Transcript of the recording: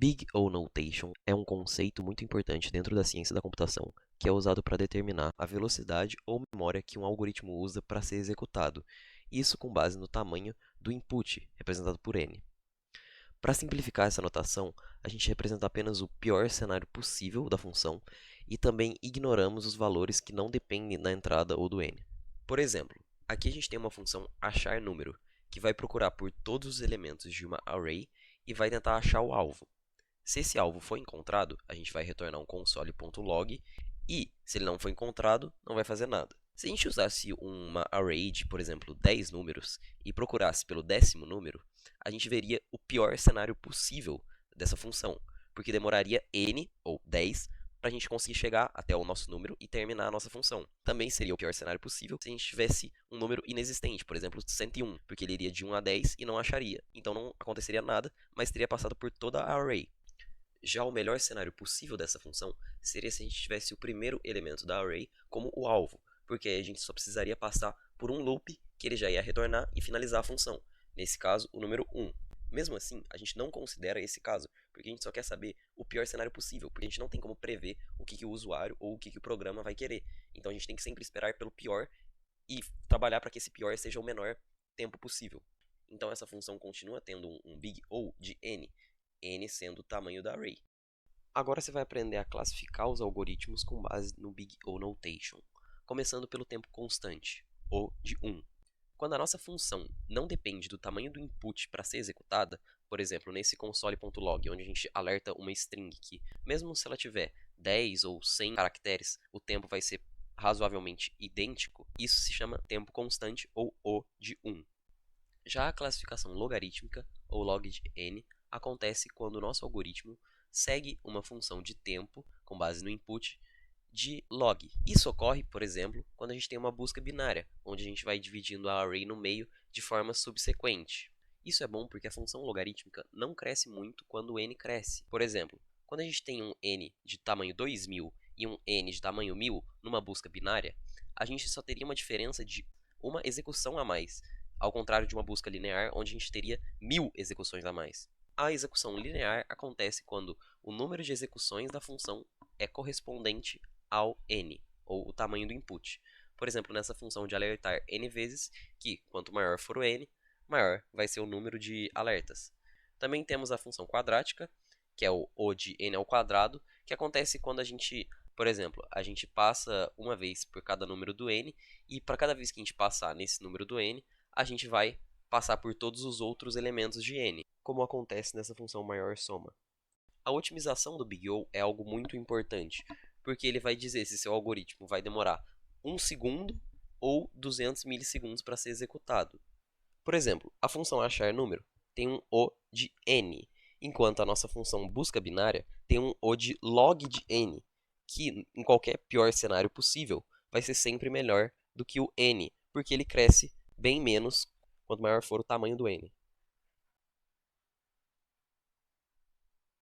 Big O Notation é um conceito muito importante dentro da ciência da computação, que é usado para determinar a velocidade ou memória que um algoritmo usa para ser executado, isso com base no tamanho do input, representado por n. Para simplificar essa notação, a gente representa apenas o pior cenário possível da função e também ignoramos os valores que não dependem da entrada ou do n. Por exemplo, aqui a gente tem uma função achar número, que vai procurar por todos os elementos de uma array e vai tentar achar o alvo. Se esse alvo for encontrado, a gente vai retornar um console.log e, se ele não for encontrado, não vai fazer nada. Se a gente usasse uma array de, por exemplo, 10 números e procurasse pelo 10º número, a gente veria o pior cenário possível dessa função, porque demoraria n, ou 10, para a gente conseguir chegar até o nosso número e terminar a nossa função. Também seria o pior cenário possível se a gente tivesse um número inexistente, por exemplo, 101, porque ele iria de 1 a 10 e não acharia. Então não aconteceria nada, mas teria passado por toda a array. Já o melhor cenário possível dessa função seria se a gente tivesse o primeiro elemento da array como o alvo, porque aí a gente só precisaria passar por um loop que ele já ia retornar e finalizar a função, nesse caso o número 1. Mesmo assim, a gente não considera esse caso, porque a gente só quer saber o pior cenário possível, porque a gente não tem como prever o que o usuário ou o que o programa vai querer. Então a gente tem que sempre esperar pelo pior e trabalhar para que esse pior seja o menor tempo possível. Então essa função continua tendo um big O de n, n sendo o tamanho da array. Agora você vai aprender a classificar os algoritmos com base no Big O Notation, começando pelo tempo constante, O de 1. Quando a nossa função não depende do tamanho do input para ser executada, por exemplo, nesse console.log, onde a gente alerta uma string que, mesmo se ela tiver 10 ou 100 caracteres, o tempo vai ser razoavelmente idêntico, isso se chama tempo constante ou O de 1. Já a classificação logarítmica, ou log de n, acontece quando o nosso algoritmo segue uma função de tempo, com base no input, de log. Isso ocorre, por exemplo, quando a gente tem uma busca binária, onde a gente vai dividindo a array no meio de forma subsequente. Isso é bom porque a função logarítmica não cresce muito quando o n cresce. Por exemplo, quando a gente tem um n de tamanho 2000 e um n de tamanho 1000 numa busca binária, a gente só teria uma diferença de uma execução a mais, ao contrário de uma busca linear, onde a gente teria 1000 execuções a mais. A execução linear acontece quando o número de execuções da função é correspondente ao n, ou o tamanho do input. Por exemplo, nessa função de alertar n vezes, que quanto maior for o n, maior vai ser o número de alertas. Também temos a função quadrática, que é o de n ao quadrado, que acontece quando a gente, por exemplo, a gente passa uma vez por cada número do n, e para cada vez que a gente passar nesse número do n, a gente vai passar por todos os outros elementos de n, como acontece nessa função maior soma. A otimização do Big O é algo muito importante, porque ele vai dizer se seu algoritmo vai demorar 1 segundo ou 200 milissegundos para ser executado. Por exemplo, a função achar número tem um O de n, enquanto a nossa função busca binária tem um O de log de n, que em qualquer pior cenário possível vai ser sempre melhor do que o n, porque ele cresce bem menos quanto maior for o tamanho do n.